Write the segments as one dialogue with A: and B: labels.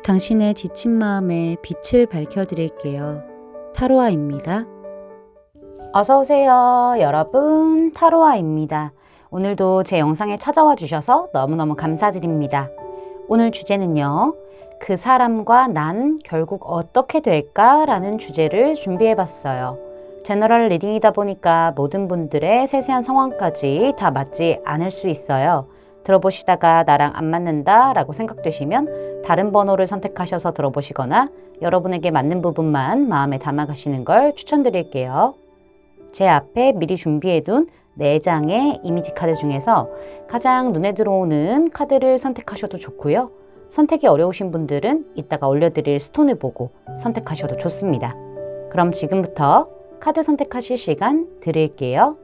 A: 당신의 지친 마음에 빛을 밝혀드릴게요. 타로아입니다. 어서오세요 여러분, 타로아입니다. 오늘도 제 영상에 찾아와 주셔서 너무너무 감사드립니다. 오늘 주제는요, 그 사람과 난 결국 어떻게 될까? 라는 주제를 준비해봤어요. 제너럴 리딩이다 보니까 모든 분들의 세세한 상황까지 다 맞지 않을 수 있어요. 들어보시다가 나랑 안 맞는다 라고 생각되시면 다른 번호를 선택하셔서 들어보시거나 여러분에게 맞는 부분만 마음에 담아가시는 걸 추천드릴게요. 제 앞에 미리 준비해둔 4장의 이미지 카드 중에서 가장 눈에 들어오는 카드를 선택하셔도 좋고요. 선택이 어려우신 분들은 이따가 올려드릴 스톤을 보고 선택하셔도 좋습니다. 그럼 지금부터 카드 선택하실 시간 드릴게요.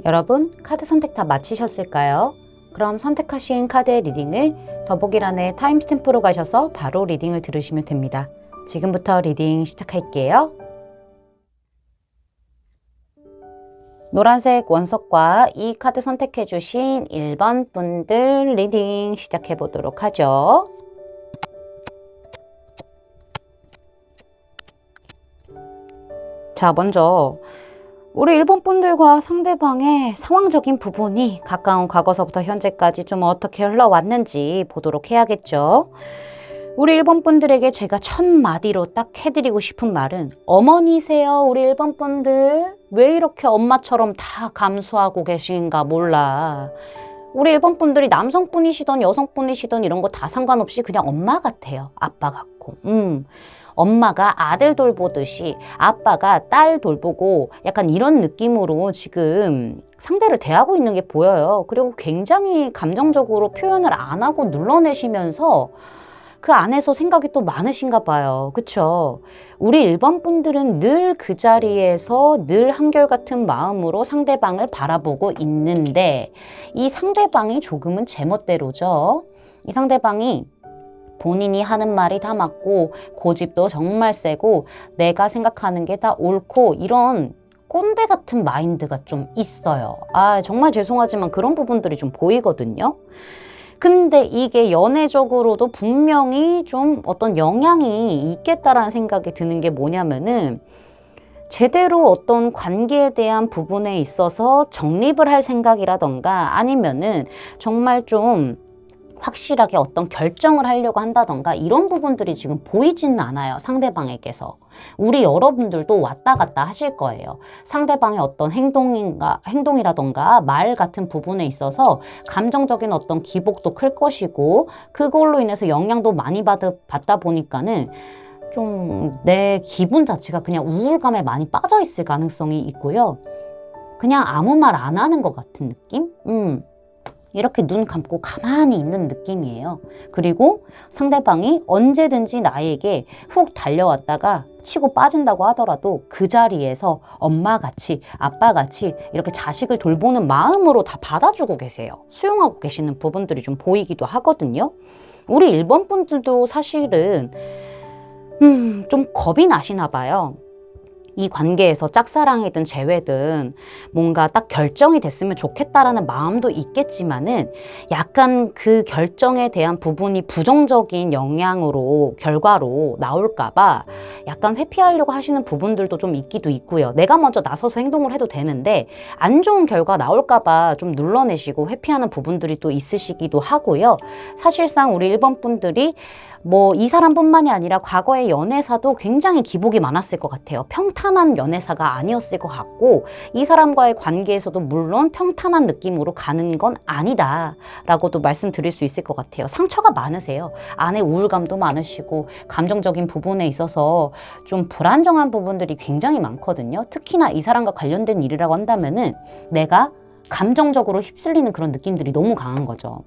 A: 여러분, 카드 선택 다 마치셨을까요? 그럼 선택하신 카드의 리딩을 더보기란에 타임스탬프로 가셔서 바로 리딩을 들으시면 됩니다. 지금부터 리딩 시작할게요. 노란색 원석과 이 카드 선택해 주신 1번 분들 리딩 시작해 보도록 하죠. 자, 먼저 우리 일본 분들과 상대방의 상황적인 부분이 가까운 과거서부터 현재까지 좀 어떻게 흘러왔는지 보도록 해야겠죠. 우리 일본 분들에게 제가 첫 마디로 딱 해드리고 싶은 말은, 어머니세요 우리 일본 분들. 왜 이렇게 엄마처럼 다 감수하고 계신가 몰라. 우리 일본 분들이 남성분이시던 여성분이시던 이런 거 다 상관없이 그냥 엄마 같아요. 아빠 같고. 엄마가 아들 돌보듯이 아빠가 딸 돌보고 약간 이런 느낌으로 지금 상대를 대하고 있는 게 보여요. 그리고 굉장히 감정적으로 표현을 안 하고 눌러내시면서 그 안에서 생각이 또 많으신가 봐요. 그쵸? 우리 일본 분들은 늘 그 자리에서 늘 한결같은 마음으로 상대방을 바라보고 있는데, 이 상대방이 조금은 제멋대로죠. 이 상대방이 본인이 하는 말이 다 맞고 고집도 정말 세고 내가 생각하는 게 다 옳고 이런 꼰대 같은 마인드가 좀 있어요. 정말 죄송하지만 그런 부분들이 좀 보이거든요. 근데 이게 연애적으로도 분명히 좀 어떤 영향이 있겠다라는 생각이 드는 게 뭐냐면은, 제대로 어떤 관계에 대한 부분에 있어서 정립을 할 생각이라던가 아니면은 정말 좀 확실하게 어떤 결정을 하려고 한다던가 이런 부분들이 지금 보이지는 않아요, 상대방에게서. 우리 여러분들도 왔다 갔다 하실 거예요. 상대방의 어떤 행동이라던가 말 같은 부분에 있어서 감정적인 어떤 기복도 클 것이고, 그걸로 인해서 영향도 많이 받다 보니까는 좀 내 기분 자체가 그냥 우울감에 많이 빠져 있을 가능성이 있고요. 그냥 아무 말 안 하는 것 같은 느낌? 이렇게 눈 감고 가만히 있는 느낌이에요. 그리고 상대방이 언제든지 나에게 훅 달려왔다가 치고 빠진다고 하더라도 그 자리에서 엄마같이 아빠같이 이렇게 자식을 돌보는 마음으로 다 받아주고 계세요. 수용하고 계시는 부분들이 좀 보이기도 하거든요. 우리 일본 분들도 사실은 좀 겁이 나시나 봐요. 이 관계에서 짝사랑이든 재회든 뭔가 딱 결정이 됐으면 좋겠다라는 마음도 있겠지만은, 약간 그 결정에 대한 부분이 부정적인 영향으로 결과로 나올까봐 약간 회피하려고 하시는 부분들도 좀 있기도 있고요. 내가 먼저 나서서 행동을 해도 되는데 안 좋은 결과 나올까봐 좀 눌러내시고 회피하는 부분들이 또 있으시기도 하고요. 사실상 우리 일본 분들이 이 사람뿐만이 아니라 과거의 연애사도 굉장히 기복이 많았을 것 같아요. 평탄한 연애사가 아니었을 것 같고, 이 사람과의 관계에서도 물론 평탄한 느낌으로 가는 건 아니다 라고도 말씀드릴 수 있을 것 같아요. 상처가 많으세요. 안에 우울감도 많으시고 감정적인 부분에 있어서 좀 불안정한 부분들이 굉장히 많거든요. 특히나 이 사람과 관련된 일이라고 한다면은 내가 감정적으로 휩쓸리는 그런 느낌들이 너무 강한 거죠.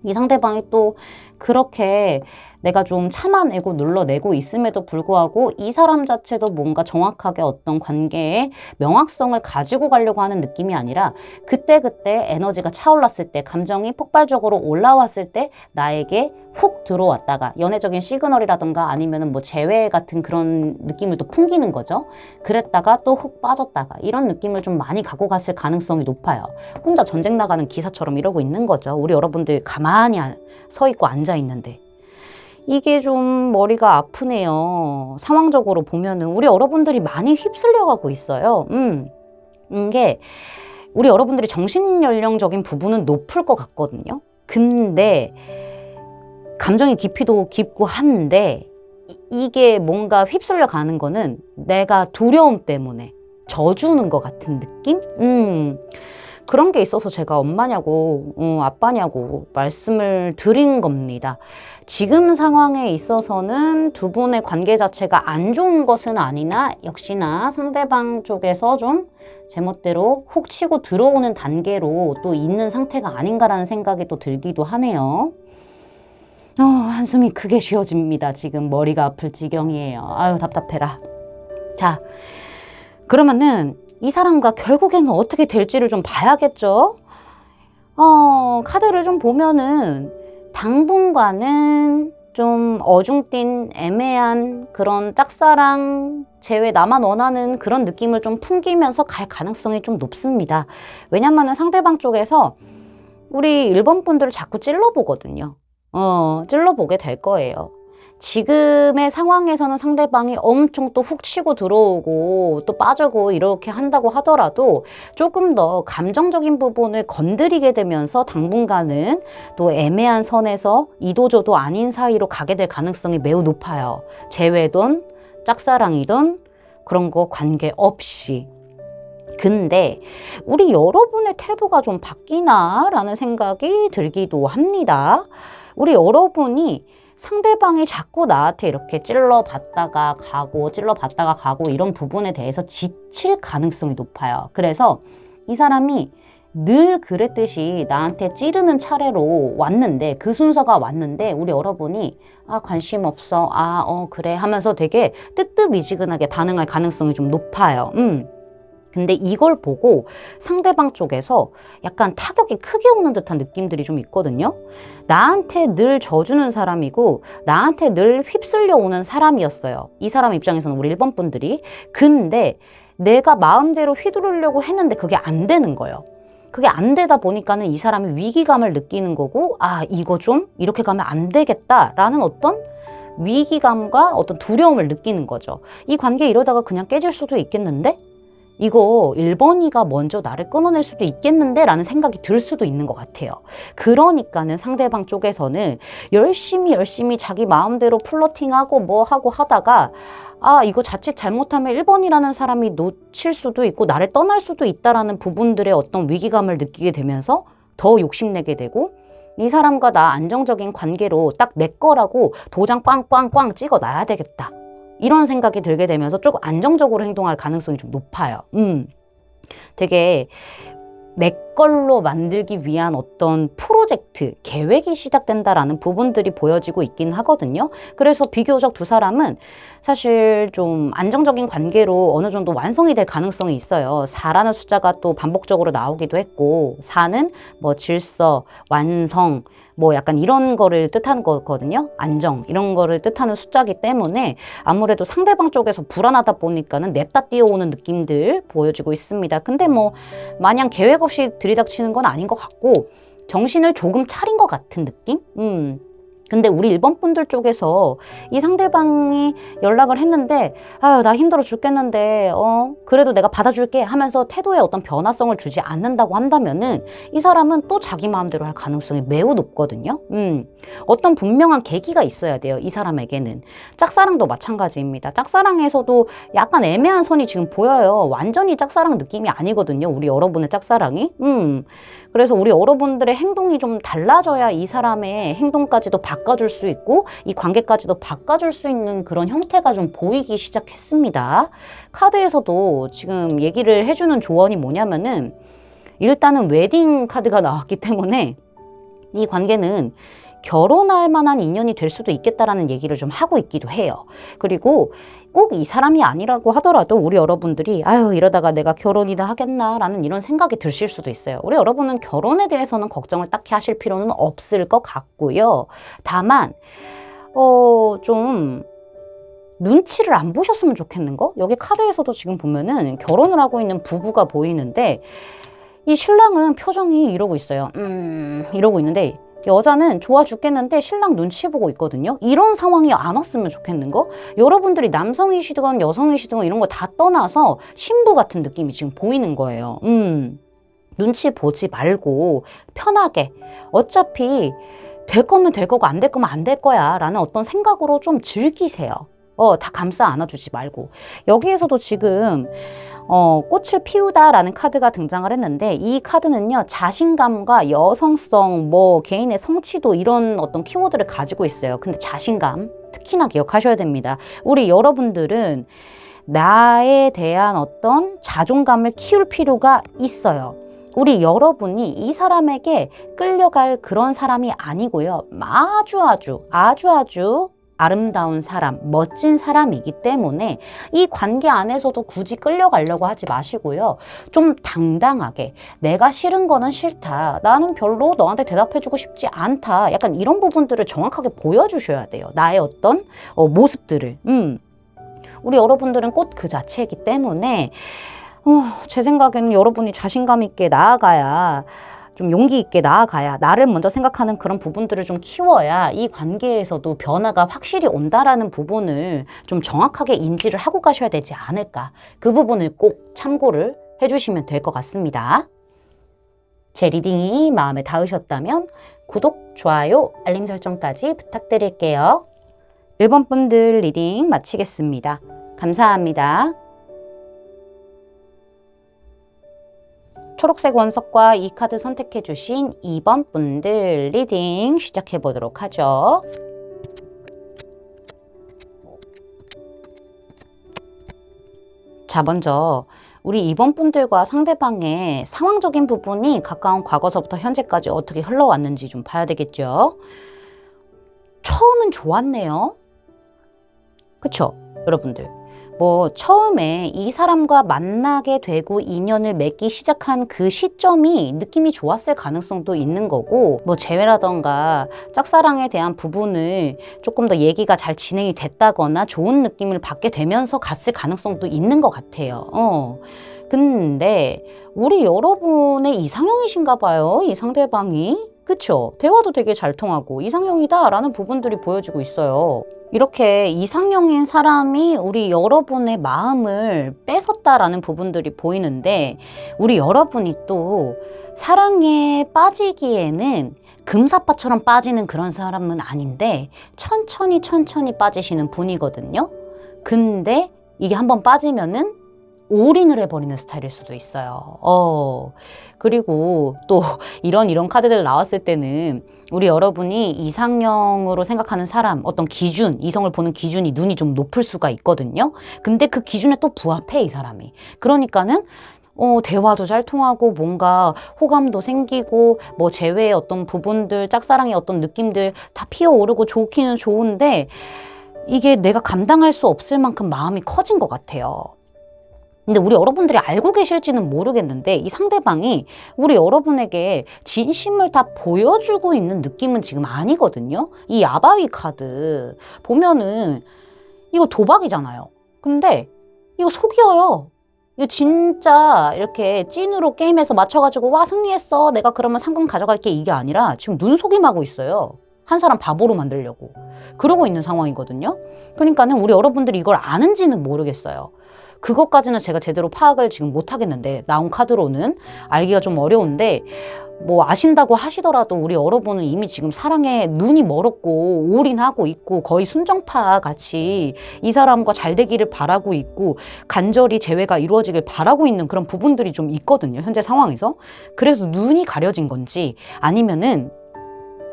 A: 이 상대방이 또 그렇게 내가 좀 참아내고 눌러내고 있음에도 불구하고 이 사람 자체도 뭔가 정확하게 어떤 관계의 명확성을 가지고 가려고 하는 느낌이 아니라 그때그때 에너지가 차올랐을 때, 감정이 폭발적으로 올라왔을 때 나에게 훅 들어왔다가 연애적인 시그널이라든가 아니면은 뭐 재회 같은 그런 느낌을 또 풍기는 거죠. 그랬다가 또 훅 빠졌다가 이런 느낌을 좀 많이 갖고 갔을 가능성이 높아요. 혼자 전쟁 나가는 기사처럼 이러고 있는 거죠. 우리 여러분들 가만히 서 있고 앉아 있는데. 이게 좀 머리가 아프네요. 상황적으로 보면은 우리 여러분들이 많이 휩쓸려가고 있어요. 이게 우리 여러분들이 정신연령적인 부분은 높을 것 같거든요. 근데 감정의 깊이도 깊고 한데 이게 뭔가 휩쓸려 가는 거는 내가 두려움 때문에 져주는 것 같은 느낌? 그런 게 있어서 제가 엄마냐고 아빠냐고 말씀을 드린 겁니다. 지금 상황에 있어서는 두 분의 관계 자체가 안 좋은 것은 아니나 역시나 상대방 쪽에서 좀 제멋대로 훅 치고 들어오는 단계로 또 있는 상태가 아닌가라는 생각이 또 들기도 하네요. 한숨이 크게 쉬어집니다. 지금 머리가 아플 지경이에요. 아유, 답답해라. 자, 그러면은 이 사람과 결국에는 어떻게 될지를 좀 봐야겠죠? 카드를 좀 보면은 당분간은 좀 어중뛴 애매한 그런 짝사랑 제외 나만 원하는 그런 느낌을 좀 풍기면서 갈 가능성이 좀 높습니다. 왜냐면은 상대방 쪽에서 우리 1번 분들을 자꾸 찔러보거든요. 찔러보게 될 거예요. 지금의 상황에서는 상대방이 엄청 또 훅 치고 들어오고 또 빠지고 이렇게 한다고 하더라도 조금 더 감정적인 부분을 건드리게 되면서 당분간은 또 애매한 선에서 이도저도 아닌 사이로 가게 될 가능성이 매우 높아요. 재회든 짝사랑이든 그런 거 관계없이. 근데 우리 여러분의 태도가 좀 바뀌나 라는 생각이 들기도 합니다. 우리 여러분이 상대방이 자꾸 나한테 이렇게 찔러봤다가 가고 이런 부분에 대해서 지칠 가능성이 높아요. 그래서 이 사람이 늘 그랬듯이 나한테 찌르는 차례로 왔는데 그 순서가 왔는데 우리 여러분이 관심 없어 그래 하면서 되게 뜨뜻미지근하게 반응할 가능성이 좀 높아요. 근데 이걸 보고 상대방 쪽에서 약간 타격이 크게 오는 듯한 느낌들이 좀 있거든요. 나한테 늘 져주는 사람이고 나한테 늘 휩쓸려 오는 사람이었어요. 이 사람 입장에서는 우리 1번 분들이. 근데 내가 마음대로 휘두르려고 했는데 그게 안 되는 거예요. 그게 안 되다 보니까는 이 사람이 위기감을 느끼는 거고 이거 좀 이렇게 가면 안 되겠다라는 어떤 위기감과 어떤 두려움을 느끼는 거죠. 이 관계 이러다가 그냥 깨질 수도 있겠는데? 이거 1번이가 먼저 나를 끊어낼 수도 있겠는데 라는 생각이 들 수도 있는 것 같아요. 그러니까는 상대방 쪽에서는 열심히 자기 마음대로 플러팅하고 뭐 하고 하다가 이거 자칫 잘못하면 1번이라는 사람이 놓칠 수도 있고 나를 떠날 수도 있다라는 부분들의 어떤 위기감을 느끼게 되면서 더 욕심내게 되고 이 사람과 나 안정적인 관계로 딱 내 거라고 도장 꽝꽝꽝 찍어놔야 되겠다. 이런 생각이 들게 되면서 조금 안정적으로 행동할 가능성이 좀 높아요. 되게 내 걸로 만들기 위한 어떤 프로젝트, 계획이 시작된다라는 부분들이 보여지고 있긴 하거든요. 그래서 비교적 두 사람은 사실 좀 안정적인 관계로 어느 정도 완성이 될 가능성이 있어요. 4라는 숫자가 또 반복적으로 나오기도 했고 4는 뭐 질서, 완성, 뭐 약간 이런 거를 뜻하는 거거든요. 안정 이런 거를 뜻하는 숫자이기 때문에 아무래도 상대방 쪽에서 불안하다 보니까는 냅다 뛰어오는 느낌들 보여지고 있습니다. 근데 뭐 마냥 계획 없이 들이닥치는 건 아닌 것 같고 정신을 조금 차린 것 같은 느낌? 근데 우리 1번 분들 쪽에서 이 상대방이 연락을 했는데 나 힘들어 죽겠는데 그래도 내가 받아줄게 하면서 태도에 어떤 변화성을 주지 않는다고 한다면은 이 사람은 또 자기 마음대로 할 가능성이 매우 높거든요. 어떤 분명한 계기가 있어야 돼요. 이 사람에게는. 짝사랑도 마찬가지입니다. 짝사랑에서도 약간 애매한 선이 지금 보여요. 완전히 짝사랑 느낌이 아니거든요. 우리 여러분의 짝사랑이. 그래서 우리 여러분들의 행동이 좀 달라져야 이 사람의 행동까지도 바꿔줄 수 있고 이 관계까지도 바꿔줄 수 있는 그런 형태가 좀 보이기 시작했습니다. 카드에서도 지금 얘기를 해주는 조언이 뭐냐면은 일단은 웨딩 카드가 나왔기 때문에 이 관계는 결혼할 만한 인연이 될 수도 있겠다라는 얘기를 좀 하고 있기도 해요. 그리고 꼭 이 사람이 아니라고 하더라도 우리 여러분들이 아유 이러다가 내가 결혼이나 하겠나라는 이런 생각이 드실 수도 있어요. 우리 여러분은 결혼에 대해서는 걱정을 딱히 하실 필요는 없을 것 같고요. 다만 좀 눈치를 안 보셨으면 좋겠는 거? 여기 카드에서도 지금 보면은 결혼을 하고 있는 부부가 보이는데 이 신랑은 표정이 이러고 있어요. 이러고 있는데 여자는 좋아 죽겠는데 신랑 눈치 보고 있거든요. 이런 상황이 안 왔으면 좋겠는 거? 여러분들이 남성이시든 여성이시든 이런 거 다 떠나서 신부 같은 느낌이 지금 보이는 거예요. 눈치 보지 말고 편하게 어차피 될 거면 될 거고 안 될 거면 안 될 거야 라는 어떤 생각으로 좀 즐기세요. 다 감싸 안아주지 말고. 여기에서도 지금 꽃을 피우다라는 카드가 등장을 했는데 이 카드는요 자신감과 여성성 뭐 개인의 성취도 이런 어떤 키워드를 가지고 있어요. 근데 자신감 특히나 기억하셔야 됩니다. 우리 여러분들은 나에 대한 어떤 자존감을 키울 필요가 있어요. 우리 여러분이 이 사람에게 끌려갈 그런 사람이 아니고요. 아주 아름다운 사람, 멋진 사람이기 때문에 이 관계 안에서도 굳이 끌려가려고 하지 마시고요. 좀 당당하게 내가 싫은 거는 싫다. 나는 별로 너한테 대답해주고 싶지 않다. 약간 이런 부분들을 정확하게 보여주셔야 돼요. 나의 어떤 모습들을. 우리 여러분들은 꽃 그 자체이기 때문에 제 생각에는 여러분이 자신감 있게 나아가야 좀 용기 있게 나아가야 나를 먼저 생각하는 그런 부분들을 좀 키워야 이 관계에서도 변화가 확실히 온다라는 부분을 좀 정확하게 인지를 하고 가셔야 되지 않을까. 그 부분을 꼭 참고를 해주시면 될 것 같습니다. 제 리딩이 마음에 닿으셨다면 구독, 좋아요, 알림 설정까지 부탁드릴게요. 1번 분들 리딩 마치겠습니다. 감사합니다. 초록색 원석과 이 카드 선택해 주신 2번 분들 리딩 시작해 보도록 하죠. 자, 먼저 우리 2번 분들과 상대방의 상황적인 부분이 가까운 과거서부터 현재까지 어떻게 흘러왔는지 좀 봐야 되겠죠. 처음은 좋았네요. 그쵸? 여러분들. 처음에 이 사람과 만나게 되고 인연을 맺기 시작한 그 시점이 느낌이 좋았을 가능성도 있는 거고, 재회라던가 짝사랑에 대한 부분을 조금 더 얘기가 잘 진행이 됐다거나 좋은 느낌을 받게 되면서 갔을 가능성도 있는 것 같아요. 근데 우리 여러분의 이상형이신가 봐요, 이 상대방이. 그쵸? 대화도 되게 잘 통하고 이상형이다 라는 부분들이 보여지고 있어요. 이렇게 이상형인 사람이 우리 여러분의 마음을 뺏었다라는 부분들이 보이는데 우리 여러분이 또 사랑에 빠지기에는 금사빠처럼 빠지는 그런 사람은 아닌데 천천히 빠지시는 분이거든요. 근데 이게 한번 빠지면은 올인을 해버리는 스타일일 수도 있어요. 그리고 또 이런 카드들 나왔을 때는 우리 여러분이 이상형으로 생각하는 사람, 어떤 기준, 이성을 보는 기준이 눈이 좀 높을 수가 있거든요. 근데 그 기준에 또 부합해, 이 사람이. 그러니까는 대화도 잘 통하고 뭔가 호감도 생기고 재회의 어떤 부분들, 짝사랑의 어떤 느낌들 다 피어오르고 좋기는 좋은데 이게 내가 감당할 수 없을 만큼 마음이 커진 것 같아요. 근데 우리 여러분들이 알고 계실지는 모르겠는데 이 상대방이 우리 여러분에게 진심을 다 보여주고 있는 느낌은 지금 아니거든요. 이 야바위 카드 보면은 이거 도박이잖아요. 근데 이거 속여요. 이거 진짜 이렇게 찐으로 게임에서 맞춰가지고 와 승리했어. 내가 그러면 상금 가져갈게 이게 아니라 지금 눈속임하고 있어요. 한 사람 바보로 만들려고. 그러고 있는 상황이거든요. 그러니까는 우리 여러분들이 이걸 아는지는 모르겠어요. 그것까지는 제가 제대로 파악을 지금 못 하겠는데 나온 카드로는 알기가 좀 어려운데 아신다고 하시더라도 우리 여러분은 이미 지금 사랑에 눈이 멀었고 올인하고 있고 거의 순정파 같이 이 사람과 잘 되기를 바라고 있고 간절히 재회가 이루어지길 바라고 있는 그런 부분들이 좀 있거든요. 현재 상황에서. 그래서 눈이 가려진 건지 아니면은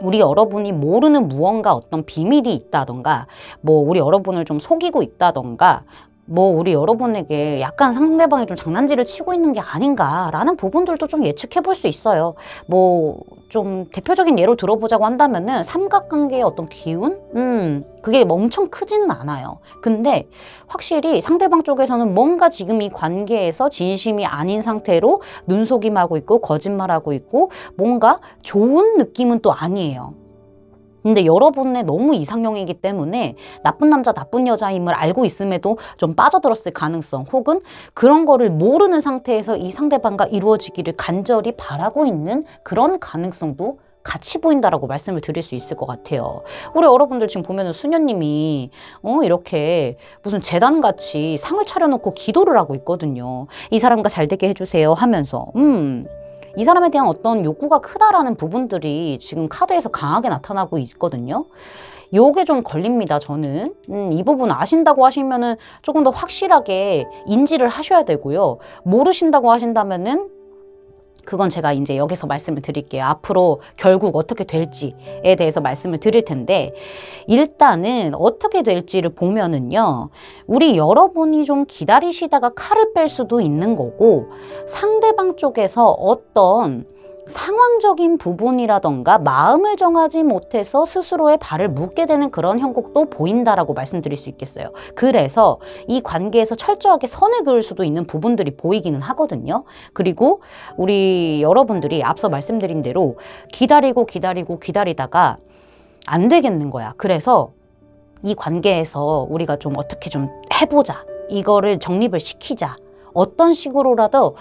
A: 우리 여러분이 모르는 무언가 어떤 비밀이 있다던가 우리 여러분을 좀 속이고 있다던가 뭐 우리 여러분에게 약간 상대방이 좀 장난질을 치고 있는 게 아닌가라는 부분들도 좀 예측해 볼 수 있어요. 뭐 좀 대표적인 예로 들어보자고 한다면은 삼각관계의 어떤 기운? 그게 엄청 크지는 않아요. 근데 확실히 상대방 쪽에서는 뭔가 지금 이 관계에서 진심이 아닌 상태로 눈속임하고 있고 거짓말하고 있고 뭔가 좋은 느낌은 또 아니에요. 근데 여러분의 너무 이상형이기 때문에 나쁜 남자, 나쁜 여자임을 알고 있음에도 좀 빠져들었을 가능성, 혹은 그런 거를 모르는 상태에서 이 상대방과 이루어지기를 간절히 바라고 있는 그런 가능성도 같이 보인다라고 말씀을 드릴 수 있을 것 같아요. 우리 여러분들 지금 보면은 수녀님이 이렇게 무슨 재단같이 상을 차려놓고 기도를 하고 있거든요. 이 사람과 잘 되게 해주세요 하면서 이 사람에 대한 어떤 욕구가 크다라는 부분들이 지금 카드에서 강하게 나타나고 있거든요. 요게 좀 걸립니다, 저는. 이 부분 아신다고 하시면은 조금 더 확실하게 인지를 하셔야 되고요. 모르신다고 하신다면은 그건 제가 이제 여기서 말씀을 드릴게요. 앞으로 결국 어떻게 될지에 대해서 말씀을 드릴 텐데, 일단은 어떻게 될지를 보면은요, 우리 여러분이 좀 기다리시다가 칼을 뺄 수도 있는 거고, 상대방 쪽에서 어떤 상황적인 부분이라던가 마음을 정하지 못해서 스스로의 발을 묶게 되는 그런 형국도 보인다라고 말씀드릴 수 있겠어요. 그래서 이 관계에서 철저하게 선을 그을 수도 있는 부분들이 보이기는 하거든요. 그리고 우리 여러분들이 앞서 말씀드린 대로 기다리다가 안 되겠는 거야. 그래서 이 관계에서 우리가 좀 어떻게 좀 해보자. 이거를 정립을 시키자. 어떤 식으로라도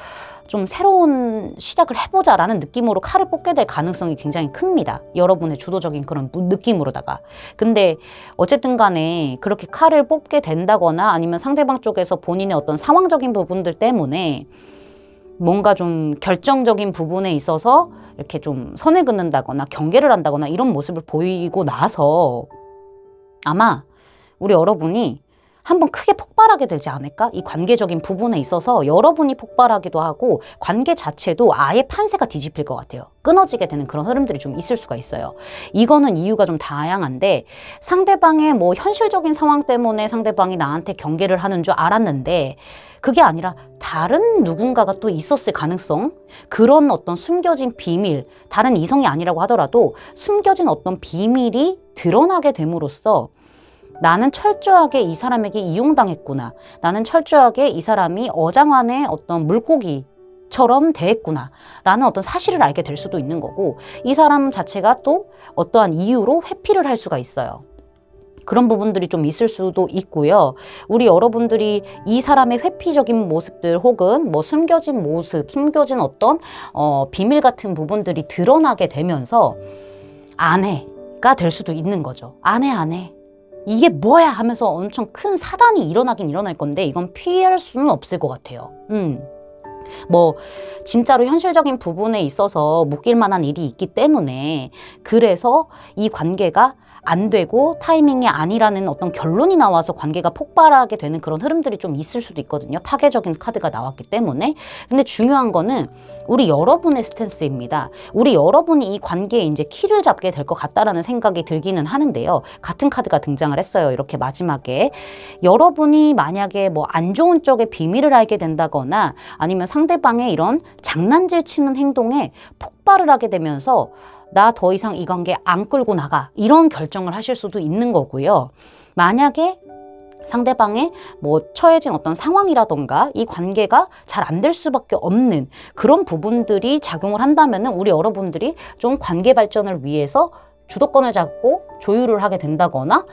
A: 좀 새로운 시작을 해보자라는 느낌으로 칼을 뽑게 될 가능성이 굉장히 큽니다. 여러분의 주도적인 그런 느낌으로다가. 근데 어쨌든 간에 그렇게 칼을 뽑게 된다거나 아니면 상대방 쪽에서 본인의 어떤 상황적인 부분들 때문에 뭔가 좀 결정적인 부분에 있어서 이렇게 좀 선을 긋는다거나 경계를 한다거나 이런 모습을 보이고 나서 아마 우리 여러분이 한번 크게 폭발하게 되지 않을까? 이 관계적인 부분에 있어서 여러분이 폭발하기도 하고 관계 자체도 아예 판세가 뒤집힐 것 같아요. 끊어지게 되는 그런 흐름들이 좀 있을 수가 있어요. 이거는 이유가 좀 다양한데 상대방의 뭐 현실적인 상황 때문에 상대방이 나한테 경계를 하는 줄 알았는데 그게 아니라 다른 누군가가 또 있었을 가능성, 그런 어떤 숨겨진 비밀, 다른 이성이 아니라고 하더라도 숨겨진 어떤 비밀이 드러나게 됨으로써 나는 철저하게 이 사람에게 이용당했구나. 나는 철저하게 이 사람이 어장관의 어떤 물고기처럼 대했구나. 라는 어떤 사실을 알게 될 수도 있는 거고, 이 사람 자체가 또 어떠한 이유로 회피를 할 수가 있어요. 그런 부분들이 좀 있을 수도 있고요. 우리 여러분들이 이 사람의 회피적인 모습들 혹은 뭐 숨겨진 모습, 숨겨진 어떤 비밀 같은 부분들이 드러나게 되면서 아내가 될 수도 있는 거죠. 아내. 이게 뭐야 하면서 엄청 큰 사단이 일어나긴 일어날 건데 이건 피할 수는 없을 것 같아요. 뭐 진짜로 현실적인 부분에 있어서 묶일 만한 일이 있기 때문에 그래서 이 관계가 안 되고 타이밍이 아니라는 어떤 결론이 나와서 관계가 폭발하게 되는 그런 흐름들이 좀 있을 수도 있거든요. 파괴적인 카드가 나왔기 때문에. 근데 중요한 거는 우리 여러분의 스탠스입니다. 우리 여러분이 이 관계에 이제 키를 잡게 될 것 같다라는 생각이 들기는 하는데요. 같은 카드가 등장을 했어요. 이렇게 마지막에. 여러분이 만약에 뭐 안 좋은 쪽의 비밀을 알게 된다거나 아니면 상대방의 이런 장난질 치는 행동에 폭발을 하게 되면서 나 더 이상 이 관계 안 끌고 나가 이런 결정을 하실 수도 있는 거고요. 만약에 상대방의 뭐 처해진 어떤 상황이라던가 이 관계가 잘 안 될 수밖에 없는 그런 부분들이 작용을 한다면은 우리 여러분들이 좀 관계 발전을 위해서 주도권을 잡고 조율을 하게 된다거나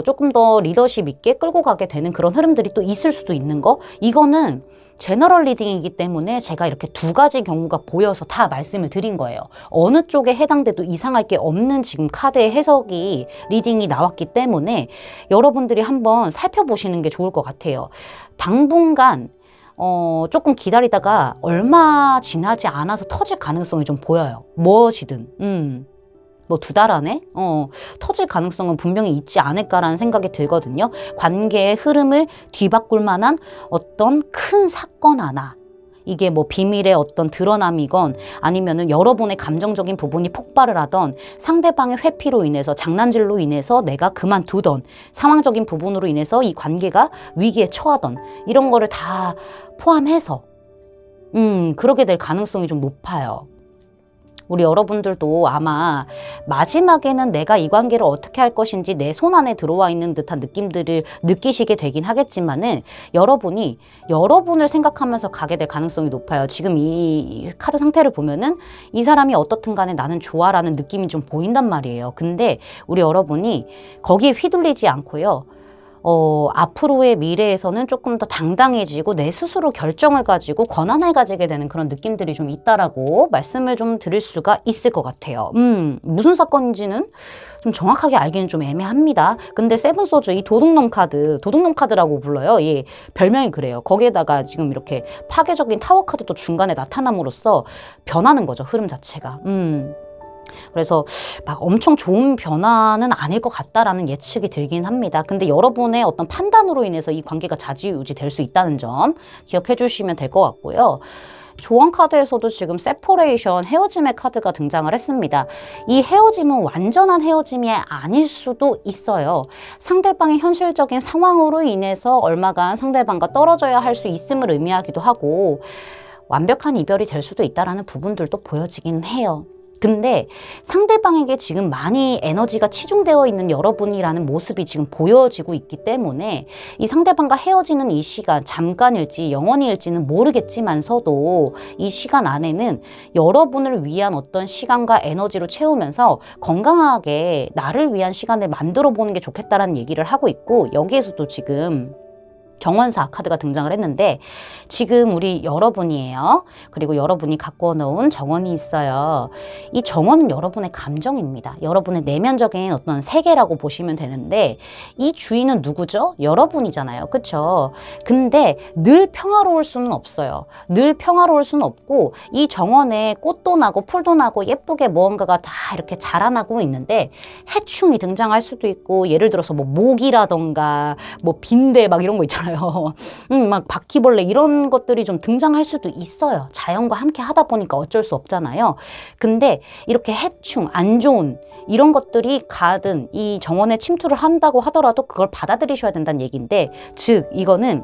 A: 조금 더 리더십 있게 끌고 가게 되는 그런 흐름들이 또 있을 수도 있는 거. 이거는 제너럴 리딩이기 때문에 제가 이렇게 두 가지 경우가 보여서 다 말씀을 드린 거예요. 어느 쪽에 해당돼도 이상할 게 없는 지금 카드의 해석이 리딩이 나왔기 때문에 여러분들이 한번 살펴보시는 게 좋을 것 같아요. 당분간 조금 기다리다가 얼마 지나지 않아서 터질 가능성이 좀 보여요. 무엇이든. 뭐 2달 안에 터질 가능성은 분명히 있지 않을까라는 생각이 들거든요. 관계의 흐름을 뒤바꿀 만한 어떤 큰 사건 하나, 이게 뭐 비밀의 어떤 드러남이건 아니면은 여러분의 감정적인 부분이 폭발을 하던 상대방의 회피로 인해서 장난질로 인해서 내가 그만두던 상황적인 부분으로 인해서 이 관계가 위기에 처하던 이런 거를 다 포함해서 그러게 될 가능성이 좀 높아요. 우리 여러분들도 아마 마지막에는 내가 이 관계를 어떻게 할 것인지 내 손 안에 들어와 있는 듯한 느낌들을 느끼시게 되긴 하겠지만은 여러분이 여러분을 생각하면서 가게 될 가능성이 높아요. 지금 이 카드 상태를 보면은 이 사람이 어떻든 간에 나는 좋아라는 느낌이 좀 보인단 말이에요. 근데 우리 여러분이 거기에 휘둘리지 않고요. 앞으로의 미래에서는 조금 더 당당해지고 내 스스로 결정을 가지고 권한을 가지게 되는 그런 느낌들이 좀 있다라고 말씀을 좀 드릴 수가 있을 것 같아요. 무슨 사건인지는 좀 정확하게 알기는 좀 애매합니다. 근데 세븐 소주 이 도둑놈 카드라고 불러요. 이 별명이 그래요. 거기에다가 지금 이렇게 파괴적인 타워 카드도 중간에 나타남으로써 변하는 거죠. 흐름 자체가. 그래서 막 엄청 좋은 변화는 아닐 것 같다라는 예측이 들긴 합니다. 근데 여러분의 어떤 판단으로 인해서 이 관계가 좌지우지 될 수 있다는 점 기억해 주시면 될 것 같고요. 조언 카드에서도 지금 세퍼레이션, 헤어짐의 카드가 등장을 했습니다. 이 헤어짐은 완전한 헤어짐이 아닐 수도 있어요. 상대방의 현실적인 상황으로 인해서 얼마간 상대방과 떨어져야 할 수 있음을 의미하기도 하고 완벽한 이별이 될 수도 있다는 부분들도 보여지긴 해요. 근데 상대방에게 지금 많이 에너지가 치중되어 있는 여러분이라는 모습이 지금 보여지고 있기 때문에 이 상대방과 헤어지는 이 시간, 잠깐일지 영원일지는 모르겠지만서도 이 시간 안에는 여러분을 위한 어떤 시간과 에너지로 채우면서 건강하게 나를 위한 시간을 만들어 보는 게 좋겠다라는 얘기를 하고 있고, 여기에서도 지금 정원사 카드가 등장을 했는데 지금 우리 여러분이에요. 그리고 여러분이 갖고 놓은 정원이 있어요. 이 정원은 여러분의 감정입니다. 여러분의 내면적인 어떤 세계라고 보시면 되는데 이 주인은 누구죠? 여러분이잖아요. 그쵸? 근데 늘 평화로울 수는 없어요. 늘 평화로울 수는 없고 이 정원에 꽃도 나고 풀도 나고 예쁘게 무언가가 다 이렇게 자라나고 있는데 해충이 등장할 수도 있고, 예를 들어서 뭐 모기라던가 뭐 빈대 막 이런 거 있잖아요. 막 바퀴벌레 이런 것들이 좀 등장할 수도 있어요. 자연과 함께 하다 보니까 어쩔 수 없잖아요. 근데 이렇게 해충, 안 좋은 이런 것들이 가든 이 정원에 침투를 한다고 하더라도 그걸 받아들이셔야 된다는 얘기인데, 즉 이거는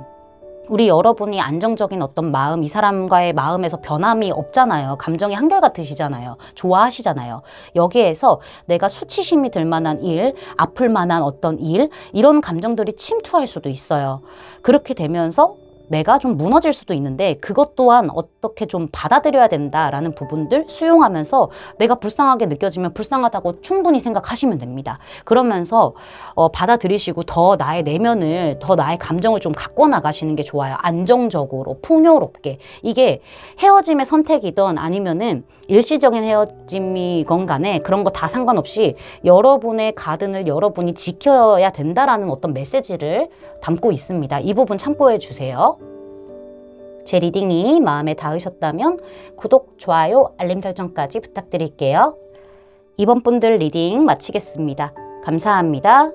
A: 우리 여러분이 안정적인 어떤 마음, 이 사람과의 마음에서 변함이 없잖아요. 감정이 한결같으시잖아요. 좋아하시잖아요. 여기에서 내가 수치심이 들 만한 일, 아플 만한 어떤 일, 이런 감정들이 침투할 수도 있어요. 그렇게 되면서 내가 좀 무너질 수도 있는데 그것 또한 어떻게 좀 받아들여야 된다라는 부분들 수용하면서 내가 불쌍하게 느껴지면 불쌍하다고 충분히 생각하시면 됩니다. 그러면서 받아들이시고 더 나의 내면을, 더 나의 감정을 좀 갖고 나가시는 게 좋아요. 안정적으로, 풍요롭게. 이게 헤어짐의 선택이든 아니면은 일시적인 헤어짐이건 간에 그런 거 다 상관없이 여러분의 가든을 여러분이 지켜야 된다라는 어떤 메시지를 담고 있습니다. 이 부분 참고해 주세요. 제 리딩이 마음에 닿으셨다면 구독, 좋아요, 알림 설정까지 부탁드릴게요. 이번 분들 리딩 마치겠습니다. 감사합니다.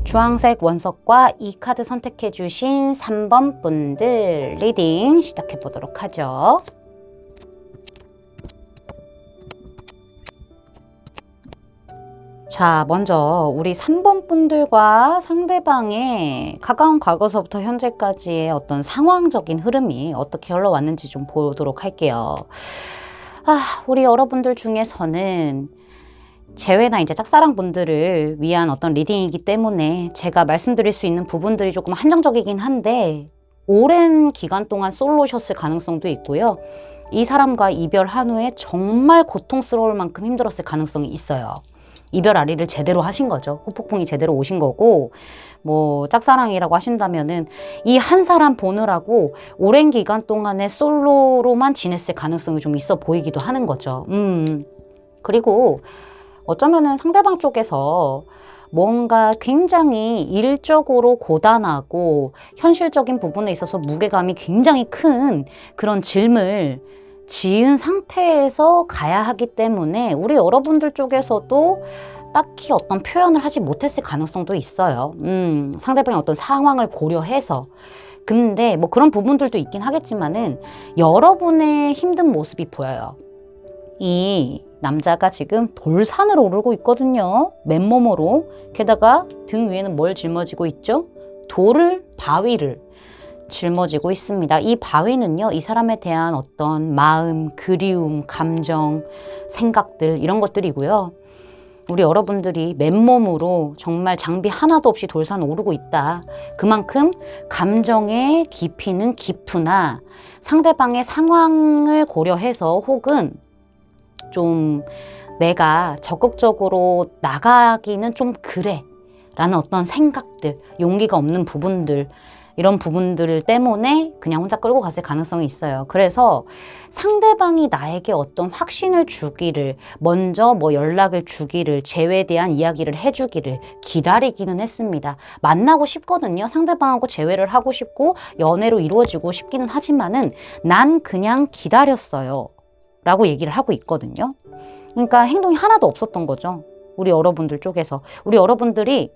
A: 주황색 원석과 이 카드 선택해 주신 3번 분들 리딩 시작해 보도록 하죠. 자, 먼저 우리 3번 분들과 상대방의 가까운 과거서부터 현재까지의 어떤 상황적인 흐름이 어떻게 흘러왔는지 좀 보도록 할게요. 우리 여러분들 중에서는 재회나 이제 짝사랑 분들을 위한 어떤 리딩이기 때문에 제가 말씀드릴 수 있는 부분들이 조금 한정적이긴 한데, 오랜 기간 동안 솔로셨을 가능성도 있고요. 이 사람과 이별한 후에 정말 고통스러울 만큼 힘들었을 가능성이 있어요. 이별 아리를 제대로 하신 거죠. 후폭풍이 제대로 오신 거고, 뭐 짝사랑이라고 하신다면은 이 한 사람 보느라고 오랜 기간 동안에 솔로로만 지냈을 가능성이 좀 있어 보이기도 하는 거죠. 그리고 어쩌면은 상대방 쪽에서 뭔가 굉장히 일적으로 고단하고 현실적인 부분에 있어서 무게감이 굉장히 큰 그런 짐을 지은 상태에서 가야 하기 때문에 우리 여러분들 쪽에서도 딱히 어떤 표현을 하지 못했을 가능성도 있어요. 상대방의 어떤 상황을 고려해서. 근데 뭐 그런 부분들도 있긴 하겠지만은 여러분의 힘든 모습이 보여요. 이 남자가 지금 돌산을 오르고 있거든요. 맨몸으로. 게다가 등 위에는 뭘 짊어지고 있죠? 바위를 짊어지고 있습니다. 이 바위는요, 이 사람에 대한 어떤 마음, 그리움, 감정, 생각들 이런 것들이고요. 우리 여러분들이 맨몸으로 정말 장비 하나도 없이 돌산 오르고 있다. 그만큼 감정의 깊이는 깊으나 상대방의 상황을 고려해서 혹은 좀 내가 적극적으로 나가기는 좀 그래 라는 어떤 생각들, 용기가 없는 부분들, 이런 부분들 때문에 그냥 혼자 끌고 갔을 가능성이 있어요. 그래서 상대방이 나에게 어떤 확신을 주기를, 먼저 뭐 연락을 주기를, 재회에 대한 이야기를 해주기를 기다리기는 했습니다. 만나고 싶거든요. 상대방하고 재회를 하고 싶고 연애로 이루어지고 싶기는 하지만은 난 그냥 기다렸어요 라고 얘기를 하고 있거든요. 그러니까 행동이 하나도 없었던 거죠. 우리 여러분들 쪽에서. 우리 여러분들이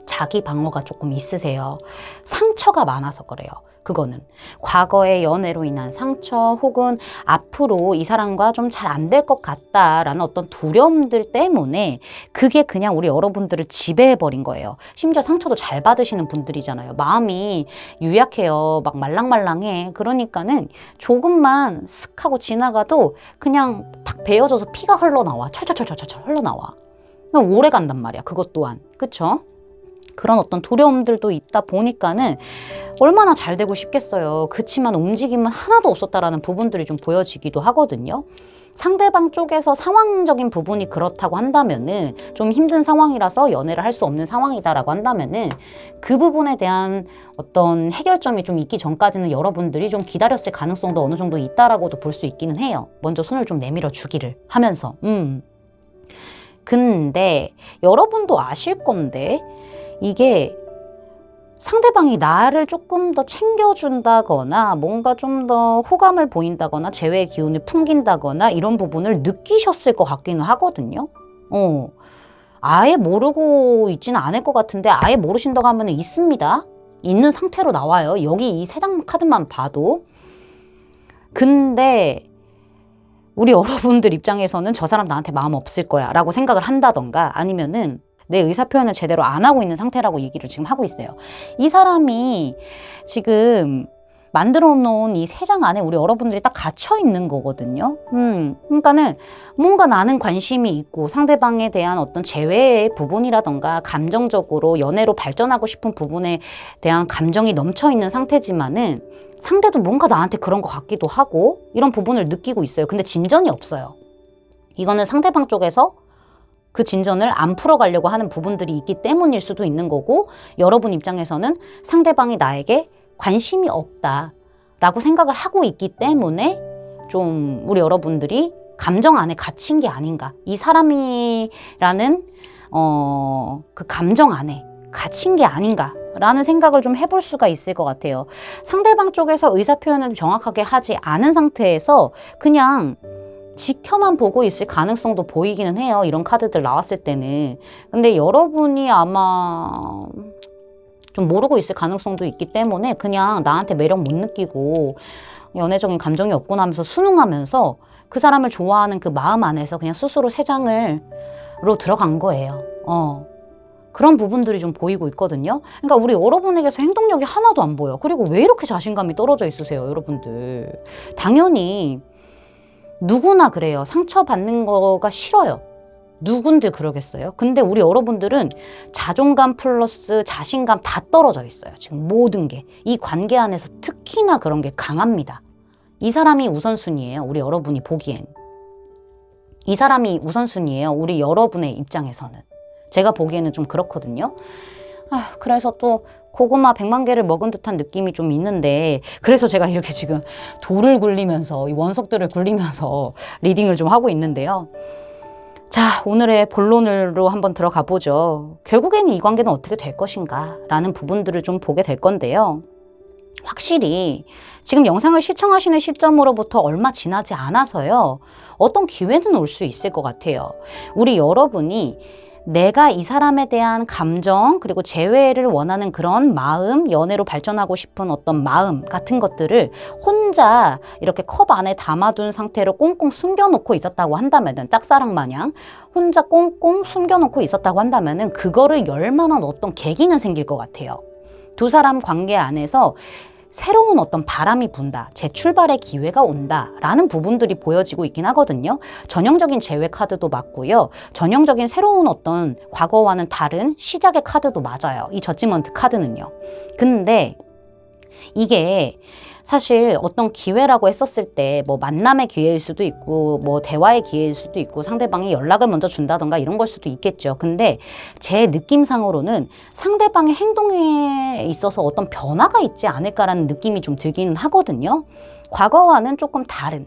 A: 자기 방어가 조금 있으세요. 상처가 많아서 그래요. 그거는 과거의 연애로 인한 상처 혹은 앞으로 이 사람과 좀 잘 안 될 것 같다라는 어떤 두려움들 때문에 그게 그냥 우리 여러분들을 지배해버린 거예요. 심지어 상처도 잘 받으시는 분들이잖아요. 마음이 유약해요. 막 말랑말랑해. 그러니까는 조금만 슥 하고 지나가도 그냥 탁 베어져서 피가 흘러나와. 철철철철철 흘러나와. 오래 간단 말이야. 그것 또한. 그쵸? 그런 어떤 두려움들도 있다 보니까는 얼마나 잘 되고 싶겠어요. 그치만 움직임은 하나도 없었다라는 부분들이 좀 보여지기도 하거든요. 상대방 쪽에서 상황적인 부분이 그렇다고 한다면은 좀 힘든 상황이라서 연애를 할 수 없는 상황이다라고 한다면은 그 부분에 대한 어떤 해결점이 좀 있기 전까지는 여러분들이 좀 기다렸을 가능성도 어느 정도 있다라고도 볼 수 있기는 해요. 먼저 손을 좀 내밀어 주기를 하면서. 근데 여러분도 아실 건데 이게 상대방이 나를 조금 더 챙겨준다거나 뭔가 좀 더 호감을 보인다거나 재회의 기운을 풍긴다거나 이런 부분을 느끼셨을 것 같기는 하거든요. 아예 모르고 있지는 않을 것 같은데 아예 모르신다고 하면 있습니다. 있는 상태로 나와요. 여기 이 세 장 카드만 봐도. 근데 우리 여러분들 입장에서는 저 사람 나한테 마음 없을 거야 라고 생각을 한다던가 아니면은 내 의사표현을 제대로 안 하고 있는 상태라고 얘기를 지금 하고 있어요. 이 사람이 지금 만들어 놓은 이 세 장 안에 우리 여러분들이 딱 갇혀 있는 거거든요. 그러니까는 뭔가 나는 관심이 있고 상대방에 대한 어떤 재회의 부분이라던가 감정적으로 연애로 발전하고 싶은 부분에 대한 감정이 넘쳐 있는 상태지만은 상대도 뭔가 나한테 그런 것 같기도 하고 이런 부분을 느끼고 있어요. 근데 진전이 없어요. 이거는 상대방 쪽에서 그 진전을 안 풀어가려고 하는 부분들이 있기 때문일 수도 있는 거고 여러분 입장에서는 상대방이 나에게 관심이 없다라고 생각을 하고 있기 때문에 좀 우리 여러분들이 감정 안에 갇힌 게 아닌가. 이 사람이라는 그 감정 안에 갇힌 게 아닌가 라는 생각을 좀 해볼 수가 있을 것 같아요. 상대방 쪽에서 의사표현을 정확하게 하지 않은 상태에서 그냥 지켜만 보고 있을 가능성도 보이기는 해요. 이런 카드들 나왔을 때는. 근데 여러분이 아마 좀 모르고 있을 가능성도 있기 때문에 그냥 나한테 매력 못 느끼고 연애적인 감정이 없구나 하면서 순응하면서 그 사람을 좋아하는 그 마음 안에서 그냥 스스로 세 장으로 들어간 거예요. 그런 부분들이 좀 보이고 있거든요. 그러니까 우리 여러분에게서 행동력이 하나도 안 보여. 그리고 왜 이렇게 자신감이 떨어져 있으세요, 여러분들? 당연히 누구나 그래요. 상처받는 거가 싫어요. 누군들 그러겠어요. 근데 우리 여러분들은 자존감 플러스 자신감 다 떨어져 있어요. 지금 모든 게. 이 관계 안에서 특히나 그런 게 강합니다. 이 사람이 우선순위예요. 우리 여러분이 보기엔. 이 사람이 우선순위예요. 우리 여러분의 입장에서는. 제가 보기에는 좀 그렇거든요. 그래서 또 고구마 100만 개를 먹은 듯한 느낌이 좀 있는데 그래서 제가 이렇게 지금 돌을 굴리면서 이 원석들을 굴리면서 리딩을 좀 하고 있는데요. 자, 오늘의 본론으로 한번 들어가 보죠. 결국에는 이 관계는 어떻게 될 것인가 라는 부분들을 좀 보게 될 건데요. 확실히 지금 영상을 시청하시는 시점으로부터 얼마 지나지 않아서요. 어떤 기회는 올 수 있을 것 같아요. 우리 여러분이 내가 이 사람에 대한 감정, 그리고 재회를 원하는 그런 마음, 연애로 발전하고 싶은 어떤 마음 같은 것들을 혼자 이렇게 컵 안에 담아둔 상태로 꽁꽁 숨겨놓고 있었다고 한다면은, 짝사랑 마냥 혼자 꽁꽁 숨겨놓고 있었다고 한다면은 그거를 열 만한 어떤 계기는 생길 것 같아요. 두 사람 관계 안에서 새로운 어떤 바람이 분다, 재출발의 기회가 온다 라는 부분들이 보여지고 있긴 하거든요. 전형적인 재회 카드도 맞고요. 전형적인 새로운 어떤 과거와는 다른 시작의 카드도 맞아요. 이 저지먼트 카드는요. 근데 이게 사실 어떤 기회라고 했었을 때 뭐 만남의 기회일 수도 있고 뭐 대화의 기회일 수도 있고 상대방이 연락을 먼저 준다던가 이런 걸 수도 있겠죠. 근데 제 느낌상으로는 상대방의 행동에 있어서 어떤 변화가 있지 않을까라는 느낌이 좀 들기는 하거든요. 과거와는 조금 다른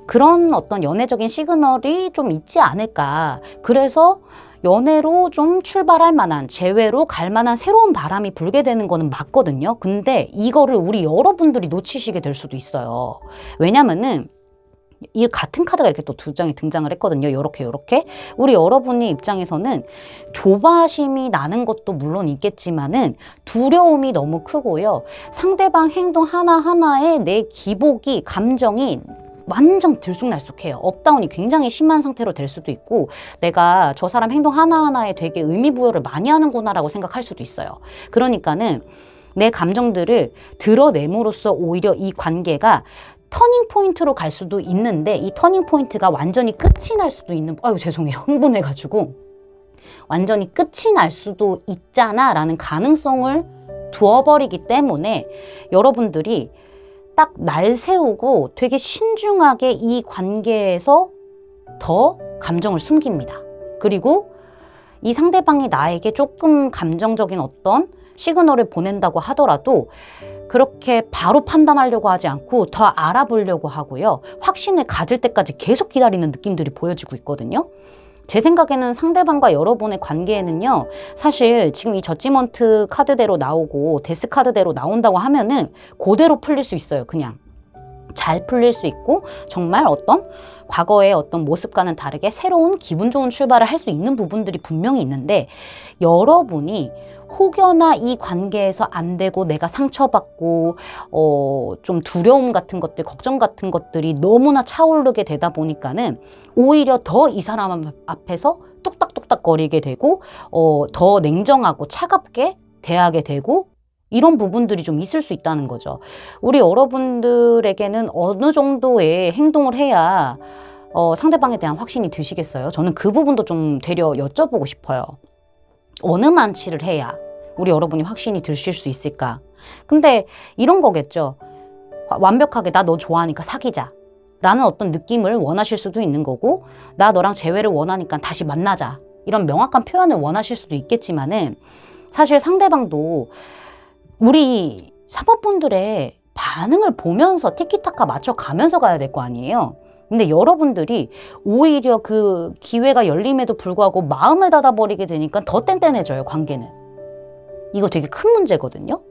A: 그런 어떤 연애적인 시그널이 좀 있지 않을까. 그래서 연애로 좀 출발할 만한, 재회로 갈 만한 새로운 바람이 불게 되는 거는 맞거든요. 근데 이거를 우리 여러분들이 놓치시게 될 수도 있어요. 왜냐면은 이 같은 카드가 이렇게 또 두 장이 등장을 했거든요. 요렇게 우리 여러분의 입장에서는 조바심이 나는 것도 물론 있겠지만은 두려움이 너무 크고요. 상대방 행동 하나하나에 내 기복이, 감정이 완전 들쑥날쑥해요. 업다운이 굉장히 심한 상태로 될 수도 있고 내가 저 사람 행동 하나하나에 되게 의미부여를 많이 하는구나 라고 생각할 수도 있어요. 그러니까는 내 감정들을 드러냄으로써 오히려 이 관계가 터닝 포인트로 갈 수도 있는데 이 터닝 포인트가 완전히 끝이 날 수도 있는, 아유 죄송해요, 흥분해가지고 완전히 끝이 날 수도 있잖아 라는 가능성을 두어버리기 때문에 여러분들이 딱 날 세우고 되게 신중하게 이 관계에서 더 감정을 숨깁니다. 그리고 이 상대방이 나에게 조금 감정적인 어떤 시그널을 보낸다고 하더라도 그렇게 바로 판단하려고 하지 않고 더 알아보려고 하고요. 확신을 가질 때까지 계속 기다리는 느낌들이 보여지고 있거든요. 제 생각에는 상대방과 여러분의 관계에는요, 사실 지금 이 저지먼트 카드대로 나오고 데스 카드대로 나온다고 하면은 그대로 풀릴 수 있어요. 그냥 잘 풀릴 수 있고 정말 어떤 과거의 어떤 모습과는 다르게 새로운 기분 좋은 출발을 할 수 있는 부분들이 분명히 있는데, 여러분이 혹여나 이 관계에서 안 되고 내가 상처받고 좀 두려움 같은 것들, 걱정 같은 것들이 너무나 차오르게 되다 보니까는 오히려 더 이 사람 앞에서 뚝딱뚝딱 거리게 되고 더 냉정하고 차갑게 대하게 되고 이런 부분들이 좀 있을 수 있다는 거죠. 우리 여러분들에게는 어느 정도의 행동을 해야 상대방에 대한 확신이 드시겠어요? 저는 그 부분도 좀 되려 여쭤보고 싶어요. 어느 만치를 해야 우리 여러분이 확신이 드실 수 있을까? 근데 이런 거겠죠. 완벽하게 나 너 좋아하니까 사귀자 라는 어떤 느낌을 원하실 수도 있는 거고, 나 너랑 재회를 원하니까 다시 만나자 이런 명확한 표현을 원하실 수도 있겠지만은, 사실 상대방도 우리 사모분들의 반응을 보면서 티키타카 맞춰가면서 가야 될 거 아니에요. 근데 여러분들이 오히려 그 기회가 열림에도 불구하고 마음을 닫아버리게 되니까 더 뗀뗀해져요, 관계는. 이거 되게 큰 문제거든요.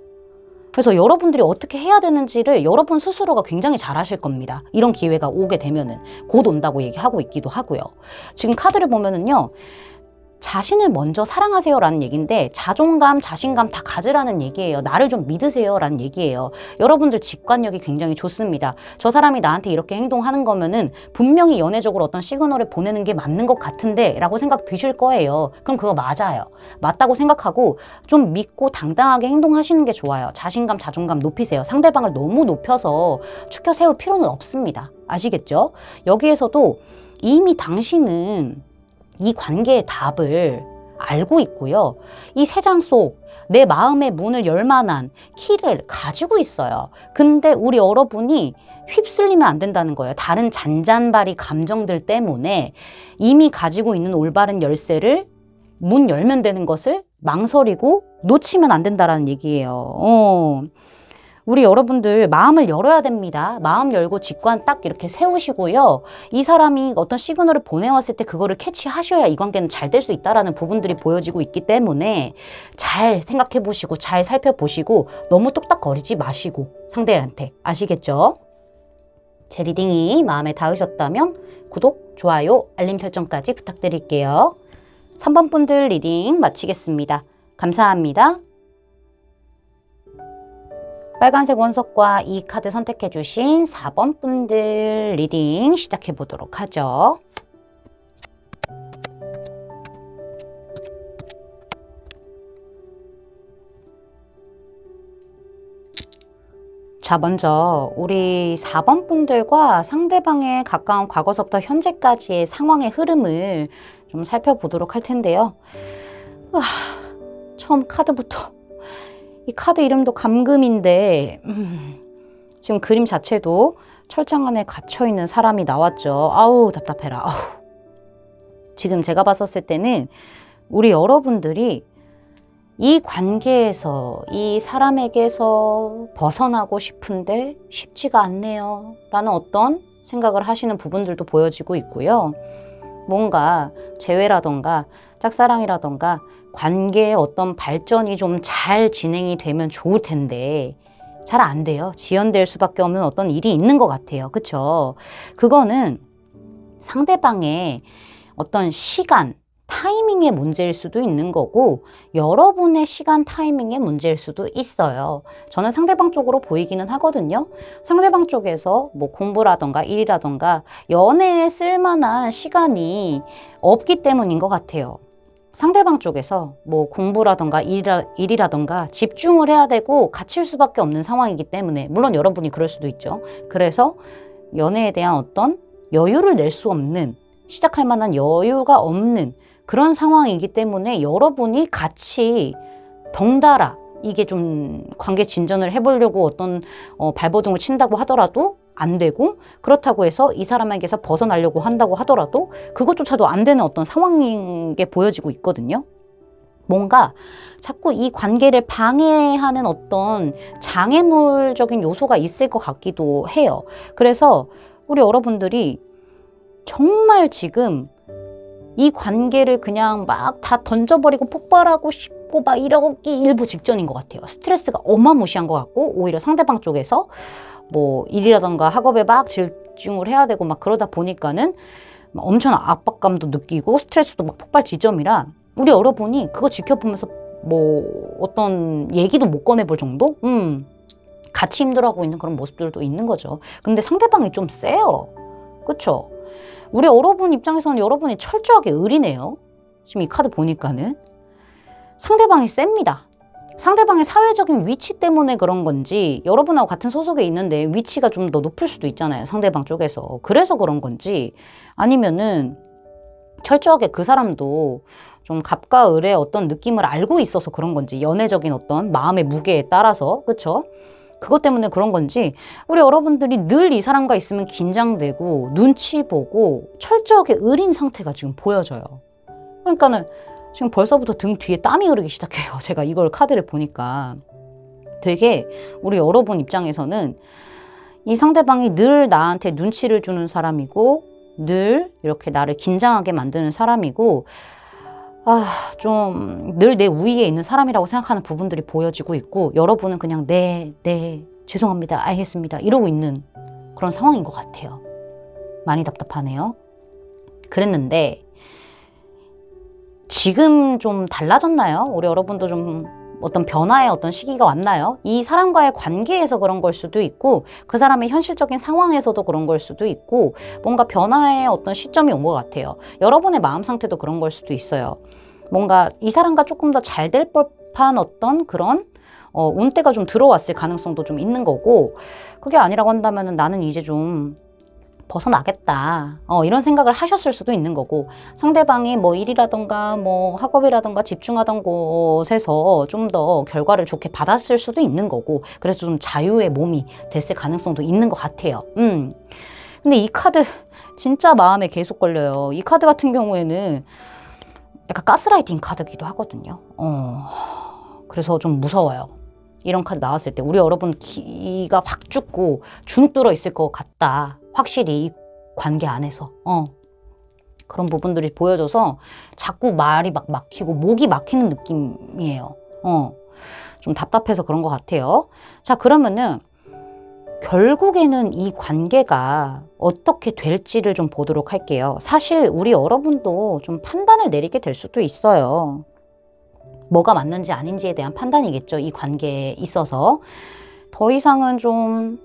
A: 그래서 여러분들이 어떻게 해야 되는지를 여러분 스스로가 굉장히 잘 아실 겁니다. 이런 기회가 오게 되면은 곧 온다고 얘기하고 있기도 하고요. 지금 카드를 보면은요, 자신을 먼저 사랑하세요 라는 얘기인데, 자존감, 자신감 다 가지라는 얘기예요. 나를 좀 믿으세요 라는 얘기예요. 여러분들 직관력이 굉장히 좋습니다. 저 사람이 나한테 이렇게 행동하는 거면은 분명히 연애적으로 어떤 시그널을 보내는 게 맞는 것 같은데 라고 생각 드실 거예요. 그럼 그거 맞아요. 맞다고 생각하고 좀 믿고 당당하게 행동하시는 게 좋아요. 자신감, 자존감 높이세요. 상대방을 너무 높여서 추켜 세울 필요는 없습니다. 아시겠죠? 여기에서도 이미 당신은 이 관계의 답을 알고 있고요. 이 세 장 속 내 마음의 문을 열 만한 키를 가지고 있어요. 근데 우리 여러분이 휩쓸리면 안 된다는 거예요. 다른 잔잔바리 감정들 때문에 이미 가지고 있는 올바른 열쇠를 문 열면 되는 것을 망설이고 놓치면 안 된다라는 얘기예요. 우리 여러분들 마음을 열어야 됩니다. 마음 열고 직관 딱 이렇게 세우시고요. 이 사람이 어떤 시그널을 보내왔을 때 그거를 캐치하셔야 이 관계는 잘 될 수 있다라는 부분들이 보여지고 있기 때문에 잘 생각해 보시고 잘 살펴보시고 너무 뚝딱거리지 마시고 상대한테. 아시겠죠? 제 리딩이 마음에 닿으셨다면 구독, 좋아요, 알림 설정까지 부탁드릴게요. 3번 분들 리딩 마치겠습니다. 감사합니다. 빨간색 원석과 이 카드 선택해 주신 4번 분들 리딩 시작해 보도록 하죠. 자, 먼저 우리 4번 분들과 상대방의 가까운 과거서부터 현재까지의 상황의 흐름을 좀 살펴보도록 할 텐데요. 처음 카드부터 이 카드 이름도 감금인데 지금 그림 자체도 철장 안에 갇혀있는 사람이 나왔죠. 아우 답답해라. 아우. 지금 제가 봤었을 때는 우리 여러분들이 이 관계에서 이 사람에게서 벗어나고 싶은데 쉽지가 않네요 라는 어떤 생각을 하시는 부분들도 보여지고 있고요. 뭔가 재회라던가 짝사랑이라던가 관계의 어떤 발전이 좀 잘 진행이 되면 좋을 텐데 잘 안 돼요. 지연될 수밖에 없는 어떤 일이 있는 것 같아요. 그쵸? 그거는 상대방의 어떤 시간, 타이밍의 문제일 수도 있는 거고 여러분의 시간 타이밍의 문제일 수도 있어요. 저는 상대방 쪽으로 보이기는 하거든요. 상대방 쪽에서 뭐 공부라던가 일이라던가 연애에 쓸만한 시간이 없기 때문인 것 같아요. 상대방 쪽에서 뭐 공부라던가 일이라던가 집중을 해야 되고 갇힐 수밖에 없는 상황이기 때문에 물론 여러분이 그럴 수도 있죠. 그래서 연애에 대한 어떤 여유를 낼 수 없는 시작할 만한 여유가 없는 그런 상황이기 때문에 여러분이 같이 덩달아 이게 좀 관계 진전을 해보려고 어떤 발버둥을 친다고 하더라도 안 되고 그렇다고 해서 이 사람에게서 벗어나려고 한다고 하더라도 그것조차도 안 되는 어떤 상황인 게 보여지고 있거든요. 뭔가 자꾸 이 관계를 방해하는 어떤 장애물적인 요소가 있을 것 같기도 해요. 그래서 우리 여러분들이 정말 지금 이 관계를 그냥 막 다 던져버리고 폭발하고 싶고 막 이러기 일보 직전인 것 같아요. 스트레스가 어마무시한 것 같고 오히려 상대방 쪽에서 뭐 일이라던가 학업에 막 집중을 해야 되고 막 그러다 보니까는 막 엄청 압박감도 느끼고 스트레스도 막 폭발 지점이라 우리 여러분이 그거 지켜보면서 뭐 어떤 얘기도 못 꺼내볼 정도? 같이 힘들어하고 있는 그런 모습들도 있는 거죠. 근데 상대방이 좀 세요. 그쵸? 우리 여러분 입장에서는 여러분이 철저하게 의리네요. 지금 이 카드 보니까는 상대방이 셉니다. 상대방의 사회적인 위치 때문에 그런 건지 여러분하고 같은 소속에 있는데 위치가 좀 더 높을 수도 있잖아요. 상대방 쪽에서. 그래서 그런 건지 아니면은 철저하게 그 사람도 좀 갑과 을의 어떤 느낌을 알고 있어서 그런 건지 연애적인 어떤 마음의 무게에 따라서 그쵸? 그것 때문에 그런 건지 우리 여러분들이 늘 이 사람과 있으면 긴장되고 눈치 보고 철저하게 의린 상태가 지금 보여져요. 그러니까는 지금 벌써부터 등 뒤에 땀이 흐르기 시작해요. 제가 이걸 카드를 보니까 되게 우리 여러분 입장에서는 이 상대방이 늘 나한테 눈치를 주는 사람이고 늘 이렇게 나를 긴장하게 만드는 사람이고 좀 늘 내 우위에 있는 사람이라고 생각하는 부분들이 보여지고 있고 여러분은 그냥 네, 죄송합니다, 알겠습니다 이러고 있는 그런 상황인 것 같아요. 많이 답답하네요. 그랬는데 지금 좀 달라졌나요? 우리 여러분도 좀 어떤 변화의 어떤 시기가 왔나요? 이 사람과의 관계에서 그런 걸 수도 있고 그 사람의 현실적인 상황에서도 그런 걸 수도 있고 뭔가 변화의 어떤 시점이 온 것 같아요. 여러분의 마음 상태도 그런 걸 수도 있어요. 뭔가 이 사람과 조금 더 잘 될 법한 어떤 그런 운때가 좀 들어왔을 가능성도 좀 있는 거고 그게 아니라고 한다면 나는 이제 좀 벗어나겠다 이런 생각을 하셨을 수도 있는 거고 상대방이 뭐 일이라던가 뭐 학업이라던가 집중하던 곳에서 좀 더 결과를 좋게 받았을 수도 있는 거고 그래서 좀 자유의 몸이 됐을 가능성도 있는 것 같아요. 근데 이 카드 진짜 마음에 계속 걸려요. 이 카드 같은 경우에는 약간 가스라이팅 카드기도 하거든요. 그래서 좀 무서워요. 이런 카드 나왔을 때 우리 여러분 기가 확 죽고 주눅 들어 있을 것 같다. 확실히 이 관계 안에서 그런 부분들이 보여져서 자꾸 말이 막 막히고 목이 막히는 느낌이에요. 좀 답답해서 그런 것 같아요. 자, 그러면은 결국에는 이 관계가 어떻게 될지를 좀 보도록 할게요. 사실 우리 여러분도 좀 판단을 내리게 될 수도 있어요. 뭐가 맞는지 아닌지에 대한 판단이겠죠. 이 관계에 있어서. 더 이상은 좀